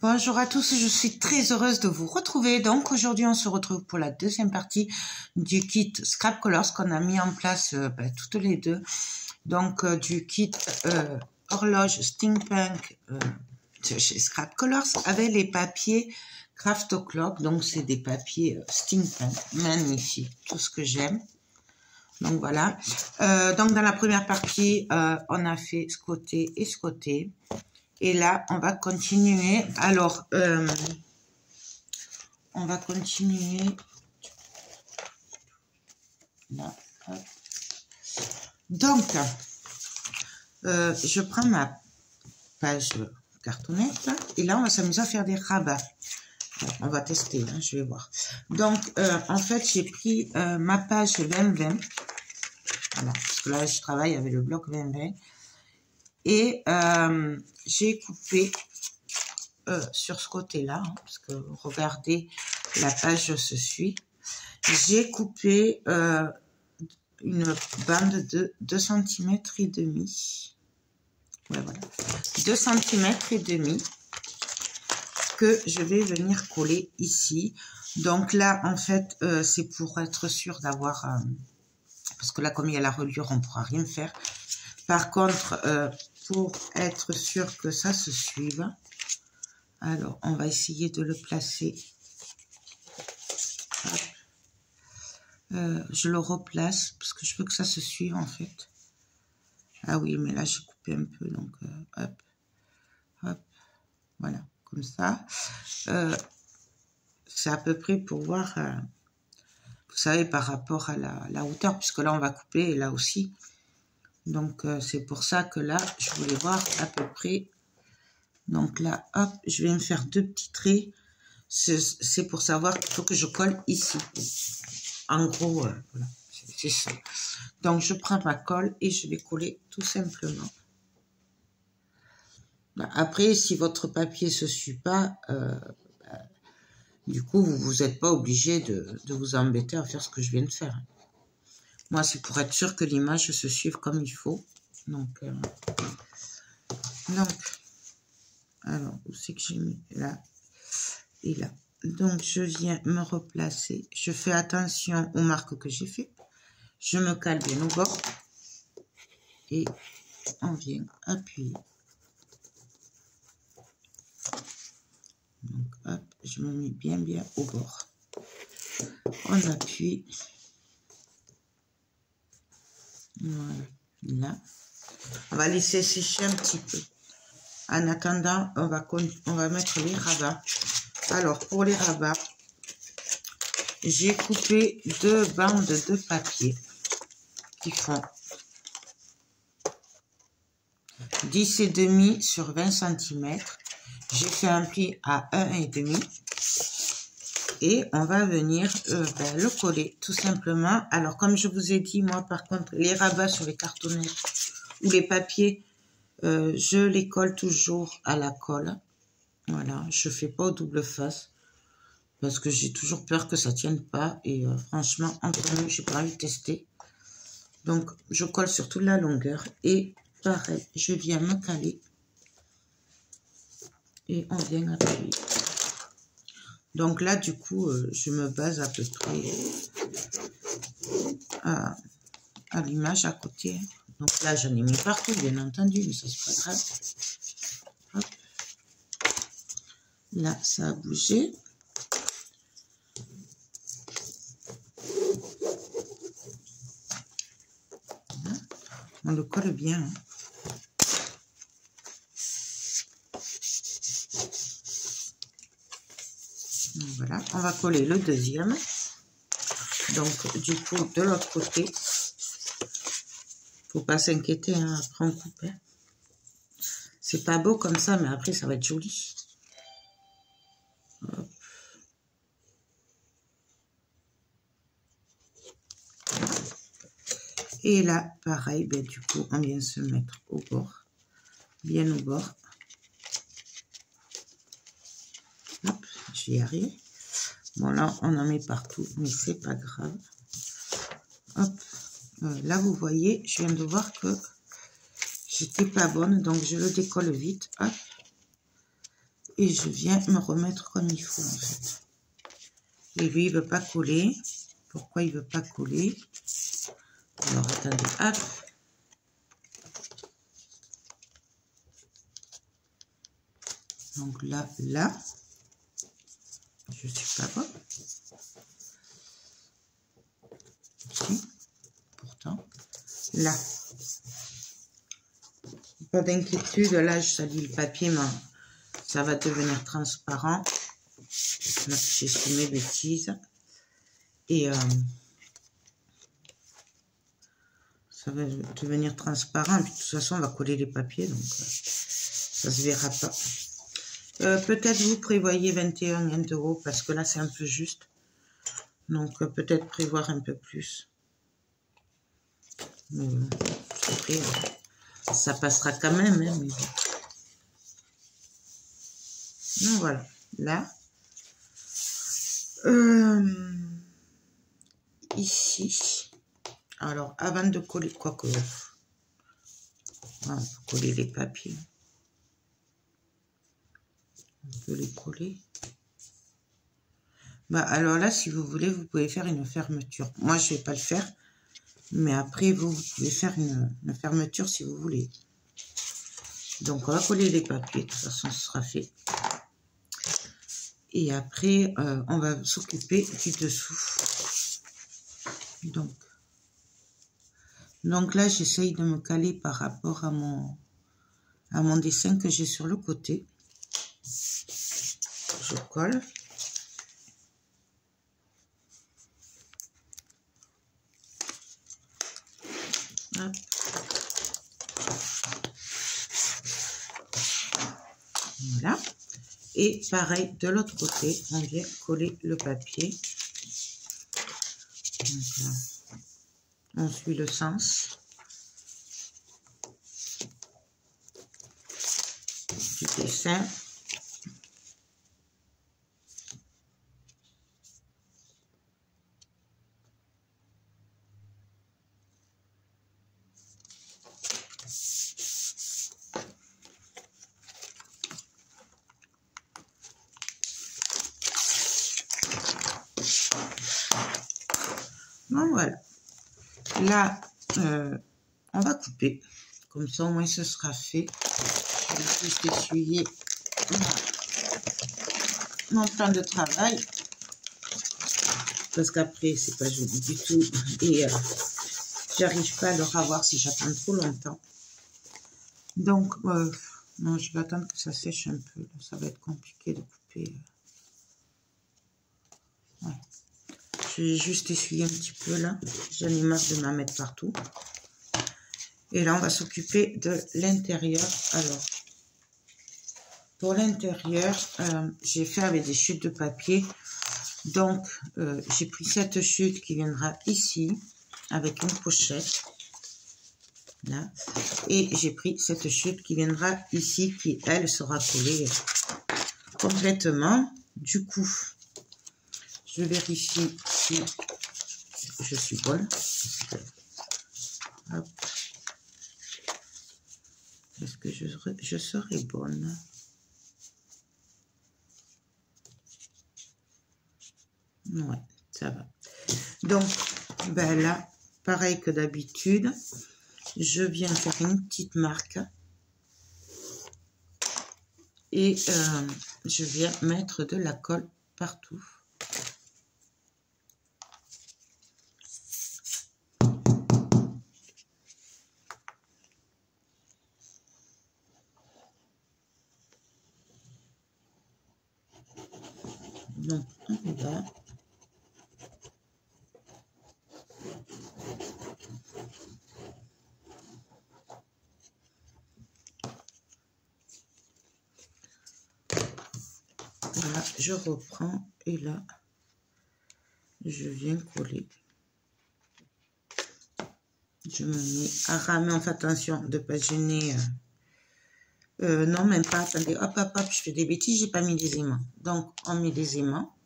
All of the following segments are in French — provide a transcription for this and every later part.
Bonjour à tous, je suis très heureuse de vous retrouver. Donc aujourd'hui on se retrouve pour la deuxième partie du kit Scrap Colors qu'on a mis en place toutes les deux. Donc du kit horloge steampunk de chez Scrap Colors avec les papiers Craft O'Clock. Donc c'est des papiers steampunk magnifiques, tout ce que j'aime. Donc voilà. Donc dans la première partie on a fait ce côté et ce côté. Et là, on va continuer. Alors, on va continuer. Là, hop. Donc, je prends ma page cartonnette. Et là, on va s'amuser à faire des rabats. On va tester, hein, je vais voir. Donc, en fait, j'ai pris ma page 2020. Voilà, parce que là, je travaille avec le bloc 2020. Et j'ai coupé sur ce côté-là, hein, parce que regardez, la page se suit. J'ai coupé une bande de 2 cm et demi. Ouais, voilà. 2 cm et demi que je vais venir coller ici. Donc là, en fait, c'est pour être sûr d'avoir... parce que là, comme il y a la reliure, on ne pourra rien faire. Par contre, pour être sûr que ça se suive, alors on va essayer de le placer. Je le replace parce que je veux que ça se suive en fait. Ah oui, mais là j'ai coupé un peu, donc hop, hop, voilà, comme ça. C'est à peu près pour voir, vous savez, par rapport à la hauteur, puisque là on va couper et là aussi. Donc, c'est pour ça que là, je voulais voir à peu près. Donc là, hop, je vais me faire 2 petits traits. C'est pour savoir qu'il faut que je colle ici. En gros, voilà, c'est ça. Donc, je prends ma colle et je vais coller tout simplement. Après, si votre papier ne se suit pas, du coup, vous n'êtes pas obligé de vous embêter à faire ce que je viens de faire. Moi, c'est pour être sûr que l'image se suive comme il faut. Donc, alors, où c'est que j'ai mis? Là et là. Donc, je viens me replacer. Je fais attention aux marques que j'ai fait. Je me cale bien au bord. Et on vient appuyer. Donc, hop, je me mets bien au bord. On appuie. Voilà, là. On va laisser sécher un petit peu. En attendant, on va mettre les rabats. Alors, pour les rabats, j'ai coupé 2 bandes de papier qui font 10,5 sur 20 cm. J'ai fait un pli à 1,5 et on va venir le coller tout simplement. Alors, comme je vous ai dit, moi, par contre, les rabats sur les cartonnettes ou les papiers, je les colle toujours à la colle. Voilà, je fais pas au double face parce que j'ai toujours peur que ça tienne pas et franchement, entre nous, j'ai pas envie de tester. Donc, je colle sur toute la longueur et pareil, je viens me caler et on vient appuyer. Donc là, du coup, je me base à peu près à l'image à côté. Donc là, j'en ai mis partout, bien entendu, mais ça, c'est pas grave. Hop. Là, ça a bougé. Voilà. On le colle bien. Hein. Donc, voilà, on va coller le deuxième. Donc, du coup, de l'autre côté, faut pas s'inquiéter, hein, après on coupe. Hein. C'est pas beau comme ça, mais après, ça va être joli. Hop. Et là, pareil, ben, du coup, on vient se mettre au bord, bien au bord. Hop, j'y arrive. Bon, là, on en met partout, mais c'est pas grave. Hop, là, vous voyez, je viens de voir que j'étais pas bonne, donc je le décolle vite. Hop. Et je viens me remettre comme il faut, en fait. Et lui, il veut pas coller. Pourquoi il veut pas coller? Alors, attendez, hop. Donc là, je suis pas bonne. Si, pourtant, là. Pas d'inquiétude, là, je salis le papier, mais ça va devenir transparent. Là, j'ai su mes bêtises. Et ça va devenir transparent. Et puis, de toute façon, on va coller les papiers, donc ça se verra pas. Peut-être vous prévoyez 21 € parce que là, c'est un peu juste. Donc, peut-être prévoir un peu plus. Mais bon, après, ça passera quand même. Hein, mais bon. Donc, voilà. Là. Ici. Alors, avant de coller, quoique... on peut coller les papiers. On peut les coller. Bah, alors là, si vous voulez, vous pouvez faire une fermeture. Moi, je ne vais pas le faire. Mais après, vous pouvez faire une fermeture si vous voulez. Donc, on va coller les papiers. De toute façon, ce sera fait. Et après, on va s'occuper du dessous. Donc là, j'essaye de me caler par rapport à mon dessin que j'ai sur le côté. Je colle. Hop. Voilà. Et pareil, de l'autre côté, on vient coller le papier. Donc là, on suit le sens du dessin. Bon, voilà. Là, on va couper. Comme ça, au moins, ce sera fait. Je vais juste essuyer mon plan de travail. Parce qu'après, c'est pas joli du tout. Et j'arrive pas à le revoir si j'attends trop longtemps. Donc, non, je vais attendre que ça sèche un peu. Ça va être compliqué de couper. Ouais. Je vais juste essuyer un petit peu là. J'en ai marre de m'en mettre partout. Et là, on va s'occuper de l'intérieur. Alors, pour l'intérieur, j'ai fait avec des chutes de papier. Donc, j'ai pris cette chute qui viendra ici, avec une pochette. Là. Et j'ai pris cette chute qui viendra ici, qui, elle, sera collée complètement. Du coup, je vérifie si je suis bonne. Hop. Est-ce que je serai bonne? Ouais, ça va. Donc, ben là, pareil que d'habitude, je viens faire une petite marque. Et je viens mettre de la colle partout. Donc, on y va. Voilà, je reprends et là, je viens coller. Je me mets à ramer, enfin attention de ne pas gêner. Non, même pas, attendez, hop, hop, hop, je fais des bêtises, j'ai pas mis les aimants. Donc, on met les aimants.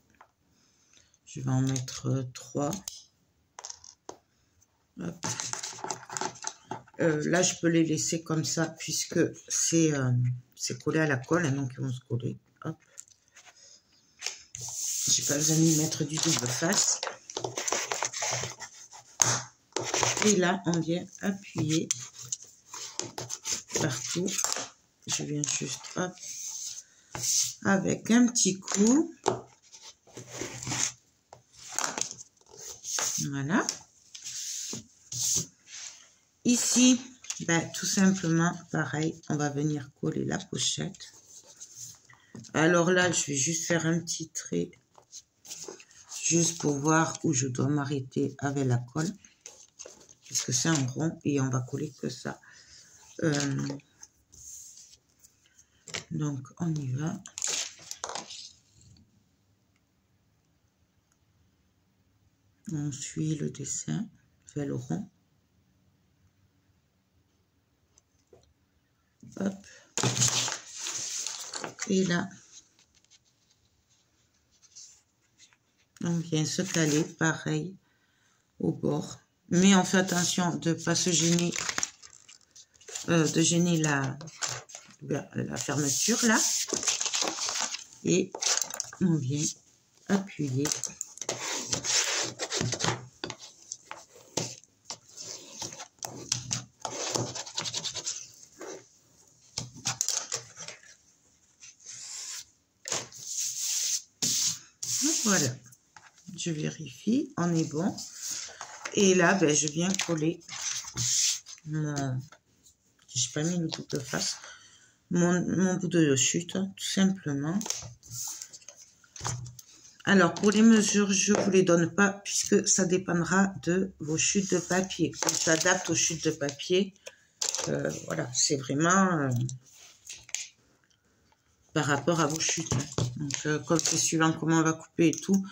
Je vais en mettre 3. Hop. Là, je peux les laisser comme ça, puisque c'est collé à la colle, hein, donc ils vont se coller. J'ai pas besoin de mettre du double face. Et là, on vient appuyer partout. Je viens juste, hop, avec un petit coup. Voilà. Ici, ben, tout simplement, pareil, on va venir coller la pochette. Alors là, je vais juste faire un petit trait, juste pour voir où je dois m'arrêter avec la colle. Parce que c'est un rond et on va coller que ça. Donc, on y va. On suit le dessin vers le rond. Hop. Et là, on vient se caler pareil au bord. Mais on fait attention de ne pas se gêner, de gêner la fermeture là. Et on vient appuyer. Voilà, je vérifie, on est bon. Et là, ben, je viens coller mon... J'ai pas mis le double face. Mon bout de chute, tout simplement. Alors, pour les mesures, je ne vous les donne pas puisque ça dépendra de vos chutes de papier. On s'adapte aux chutes de papier. Voilà, c'est vraiment par rapport à vos chutes. Donc, comme c'est suivant comment on va couper et tout,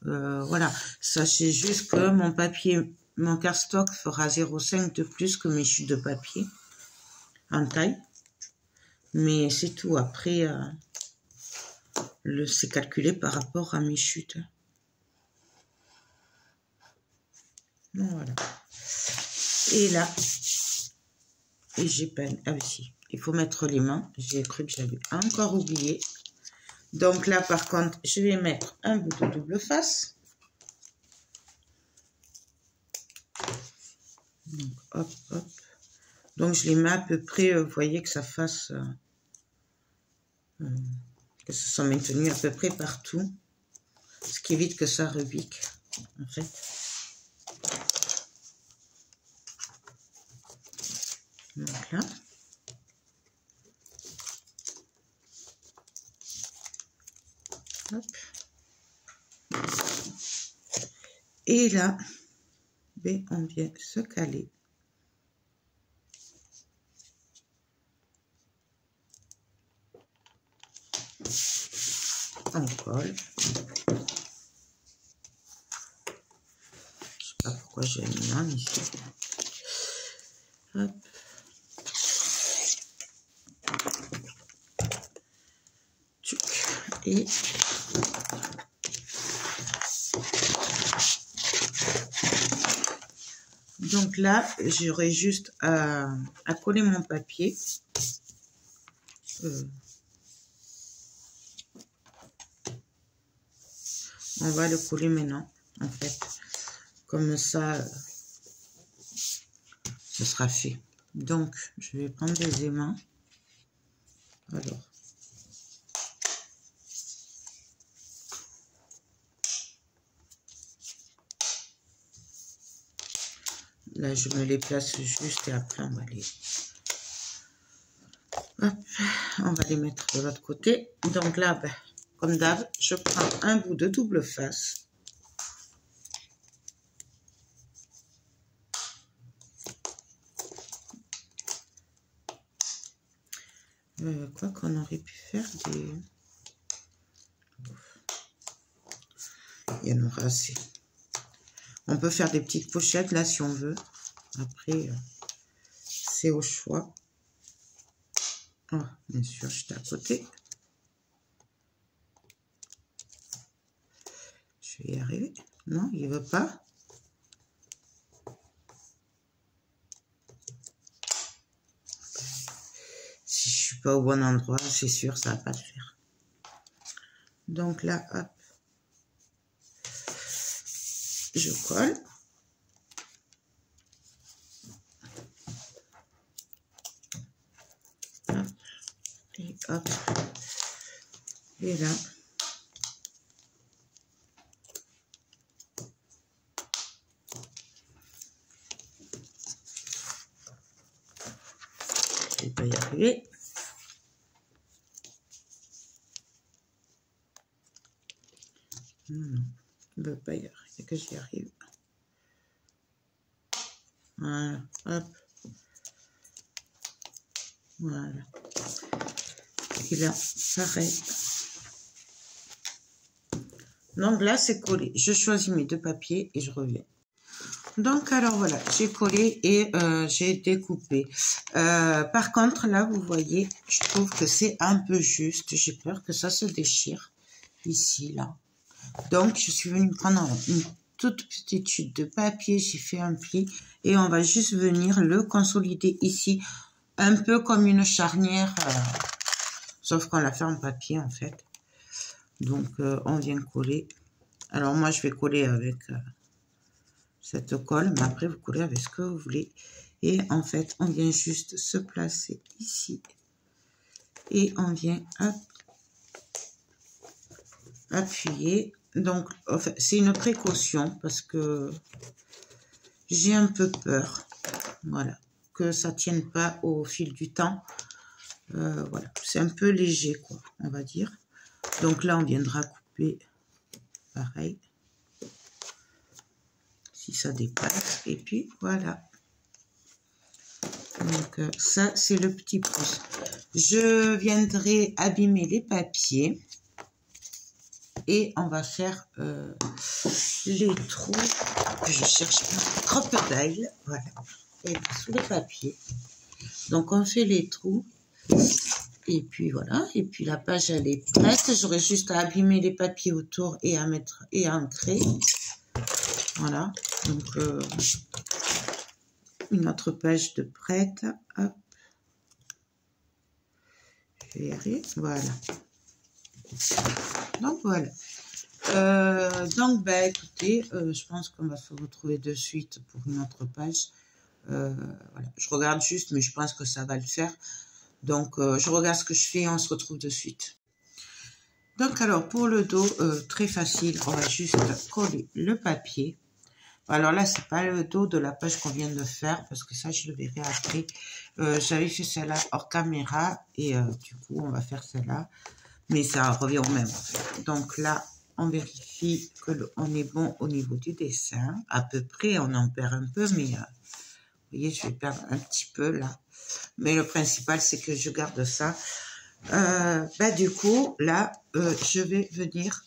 voilà. Sachez juste que mon papier, mon cardstock fera 0,5 de plus que mes chutes de papier en taille. Mais c'est tout. Après, c'est calculé par rapport à mes chutes. Voilà. Et là, et j'ai peine. Ah aussi, il faut mettre les mains. J'ai cru que j'avais encore oublié. Donc là, par contre, je vais mettre un bout de double face. Donc, hop, hop. Donc, je les mets à peu près, vous voyez que ça fasse... que ce soit maintenu à peu près partout. Ce qui évite que ça rebique, en fait. Donc là. Hop. Et là, ben, on vient se caler. On colle. Je sais pas pourquoi j'ai mis un ici. Hop. Et donc là, j'aurai juste à coller mon papier. On va le coller maintenant, en fait. Comme ça, ce sera fait. Donc, je vais prendre des aimants. Alors. Là, je me les place juste et après, on va les... Hop, on va les mettre de l'autre côté. Donc là, ben, comme d'hab, je prends un bout de double face. Quoi qu'on aurait pu faire des... Il y en aura assez. On peut faire des petites pochettes là si on veut. Après, c'est au choix. Oh, bien sûr, j'étais à côté. Je vais y arriver. Non, il ne veut pas. Si je ne suis pas au bon endroit, c'est sûr, ça ne va pas le faire. Donc là, hop. je colle. Hop, et hop. Et là. Je vais pas y arriver. Non, je ne veux pas y arriver, que j'y arrive. Voilà, hop. Voilà. Et là, pareil. Donc là, c'est collé. Je choisis mes deux papiers et je reviens. Donc, alors voilà, j'ai collé et j'ai découpé. Par contre, là, vous voyez, je trouve que c'est un peu juste. J'ai peur que ça se déchire ici, là. Donc, je suis venue prendre une toute petite chute de papier. J'ai fait un pli et on va juste venir le consolider ici. Un peu comme une charnière, sauf qu'on l'a fait en papier, en fait. Donc, on vient coller. Alors, moi, je vais coller avec cette colle, mais après, vous collez avec ce que vous voulez. Et en fait, on vient juste se placer ici. Et on vient hop, appuyer. Donc, en fait, c'est une précaution parce que j'ai un peu peur. Voilà. Que ça tienne pas au fil du temps. Voilà. C'est un peu léger, quoi, on va dire. Donc là, on viendra couper pareil. Si ça dépasse. Et puis, voilà. Donc, ça, c'est le petit pouce. Je viendrai abîmer les papiers. Et on va faire les trous. Je cherche un crocodile. Voilà. Et sous le papier. Donc, on fait les trous. Et puis, voilà. Et puis, la page, elle est prête. J'aurai juste à abîmer les papiers autour et à mettre et à ancrer. Voilà. Donc, une autre page de prête. Hop. Je vais y arriver. Voilà. Donc, voilà. Donc, bah, écoutez, je pense qu'on va se retrouver de suite pour une autre page. Voilà. Je regarde juste, mais je pense que ça va le faire. Donc, je regarde ce que je fais et on se retrouve de suite. Donc, alors, pour le dos, très facile, on va juste coller le papier. Alors là, c'est pas le dos de la page qu'on vient de faire, parce que ça, je le verrai après. J'avais fait celle-là hors caméra, et du coup, on va faire celle-là. Mais ça revient au même. Donc là, on vérifie que on est bon au niveau du dessin. À peu près, on en perd un peu, mais vous voyez, je vais perdre un petit peu là. Mais le principal, c'est que je garde ça. Bah, du coup, là, je vais venir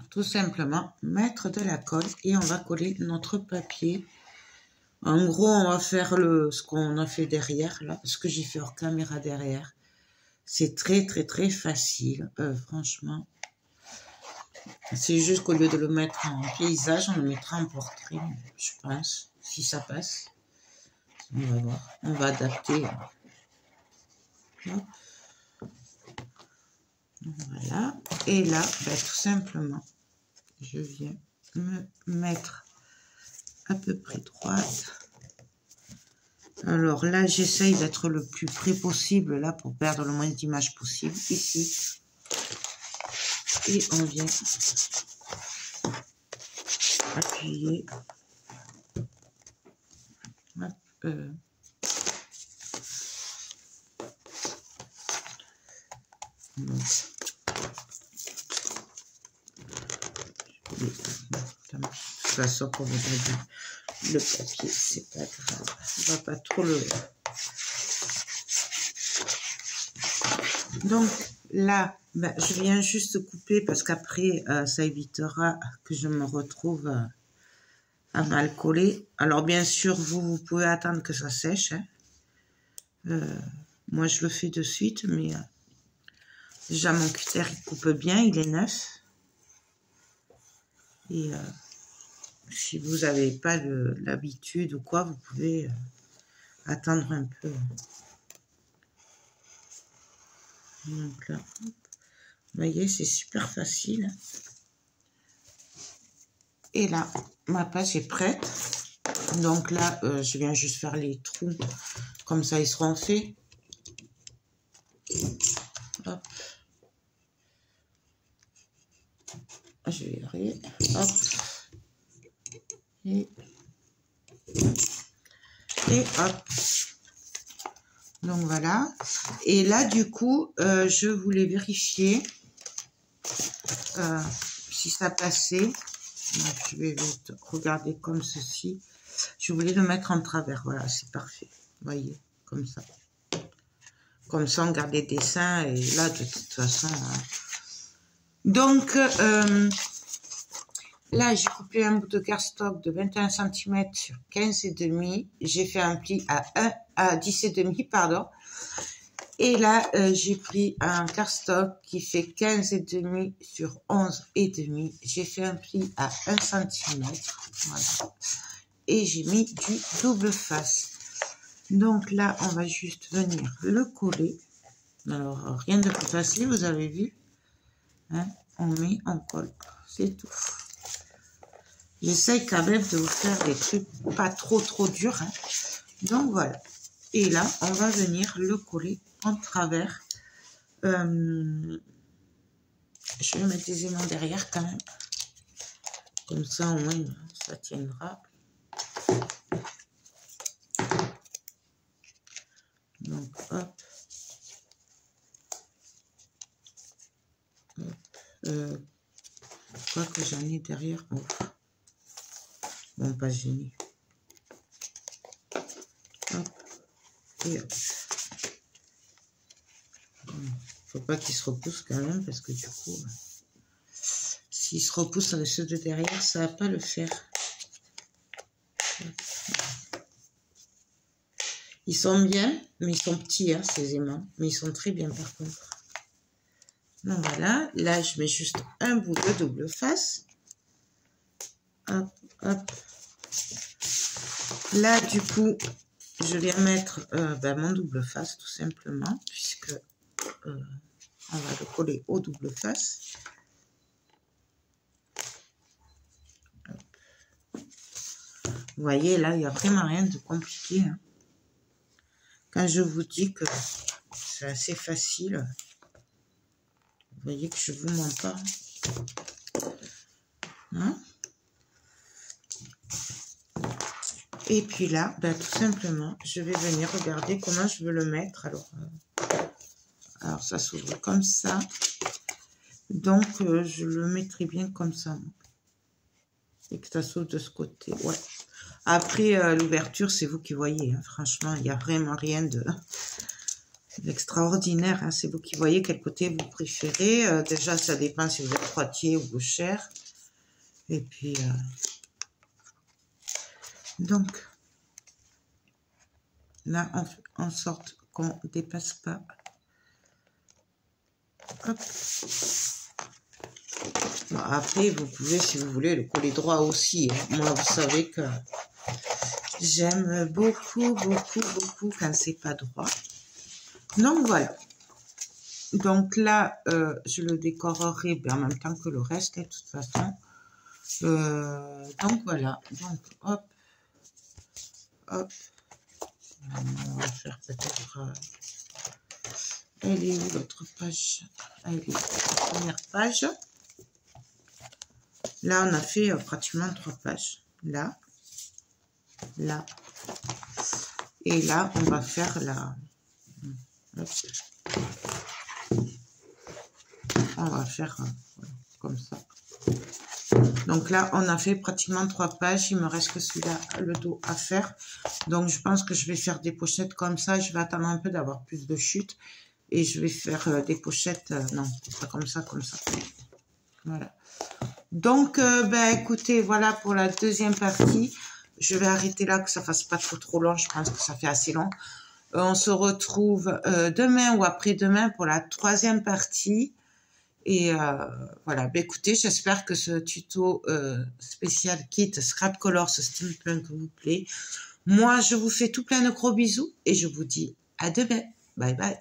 tout simplement mettre de la colle et on va coller notre papier. En gros, on va faire ce qu'on a fait derrière, là, ce que j'ai fait hors caméra derrière. C'est très, très, très facile, franchement. C'est juste qu'au lieu de le mettre en paysage, on le mettra en portrait, je pense, si ça passe. On va voir. On va adapter. Voilà. Et là, ben, tout simplement, je viens me mettre à peu près droite. Alors là, j'essaye d'être le plus près possible, là, pour perdre le moins d'images possible, ici. Et on vient appuyer. Hop, de toute façon, comme on a dit, le papier, c'est pas grave. On va pas trop le... Donc là, ben, je viens juste couper parce qu'après, ça évitera que je me retrouve à mal coller. Alors bien sûr, vous pouvez attendre que ça sèche. Hein. Moi, je le fais de suite, mais déjà mon cutter, il coupe bien, il est neuf. Et si vous n'avez pas l'habitude ou quoi, vous pouvez attendre un peu. Donc là, vous voyez, c'est super facile. Et là, ma page est prête. Donc là, je viens juste faire les trous. Comme ça, ils seront faits. Hop. Je vais y arriver. Hop. Et hop. Donc voilà. Et là, du coup, je voulais vérifier si ça passait. Donc, je vais regarder comme ceci. Je voulais le mettre en travers. Voilà, c'est parfait. Vous voyez, comme ça. Comme ça, on garde les dessins. Et là, de toute façon... Donc, là, j'ai coupé un bout de cardstock de 21 cm sur 15,5. J'ai fait un pli à 10,5, pardon. Et là, j'ai pris un cardstock qui fait 15,5 sur 11,5. J'ai fait un pli à 1 cm. Voilà. Et j'ai mis du double face. Donc là, on va juste venir le coller. Alors, rien de plus facile, vous avez vu. Hein, on met, on colle. C'est tout. J'essaye quand même de vous faire des trucs pas trop durs. Hein. Donc voilà. Et là, on va venir le coller en travers. Je vais mettre des aimants derrière quand même. Comme ça, au moins, ça tiendra. Donc, hop. Je crois que j'en ai derrière. Oh. Bon, pas gêné. Hop. Et hop. Faut pas qu'il se repousse quand même, parce que du coup, s'il se repousse avec ceux de derrière, ça va pas le faire. Ils sont bien, mais ils sont petits, hein, ces aimants. Mais ils sont très bien par contre. Donc voilà, là je mets juste un bout de double face. Hop, hop. Là du coup, je viens mettre mon double face tout simplement, puisque on va le coller au double face. Hop. Vous voyez, là, il n'y a vraiment rien de compliqué. Hein. Quand je vous dis que c'est assez facile, vous voyez que je ne vous mens pas. Hein? Et puis là, tout simplement, je vais venir regarder comment je veux le mettre. Alors ça s'ouvre comme ça. Donc, je le mettrai bien comme ça. Et que ça s'ouvre de ce côté. Ouais. Après, l'ouverture, c'est vous qui voyez. Hein. Franchement, il n'y a vraiment rien d'extraordinaire. Hein. C'est vous qui voyez quel côté vous préférez. Déjà, ça dépend si vous êtes droitier ou gauchère. Et puis, donc, là, on fait en sorte qu'on ne dépasse pas. Hop. Bon, après, vous pouvez, si vous voulez, le coller droit aussi. Hein. Moi, vous savez que j'aime beaucoup quand c'est pas droit. Donc, voilà. Donc là, je le décorerai en même temps que le reste, de toute façon. Donc, voilà. Donc, hop. Hop. On va faire peut-être... elle est où l'autre page? Elle est la première page. Là, on a fait pratiquement 3 pages. Là. Là. Et là, on va faire la... Hop. On va faire voilà, comme ça. Donc là, on a fait pratiquement 3 pages. Il me reste que celui-là, le dos à faire. Donc, je pense que je vais faire des pochettes comme ça. Je vais attendre un peu d'avoir plus de chute. Et je vais faire des pochettes... non, pas comme ça, comme ça. Voilà. Donc, écoutez, voilà pour la deuxième partie. Je vais arrêter là, que ça fasse pas trop long. Je pense que ça fait assez long. On se retrouve demain ou après-demain pour la troisième partie. Et voilà, écoutez, j'espère que ce tuto spécial kit Scrap Colors Steampunk vous plaît. Moi, je vous fais tout plein de gros bisous et je vous dis à demain. Bye bye.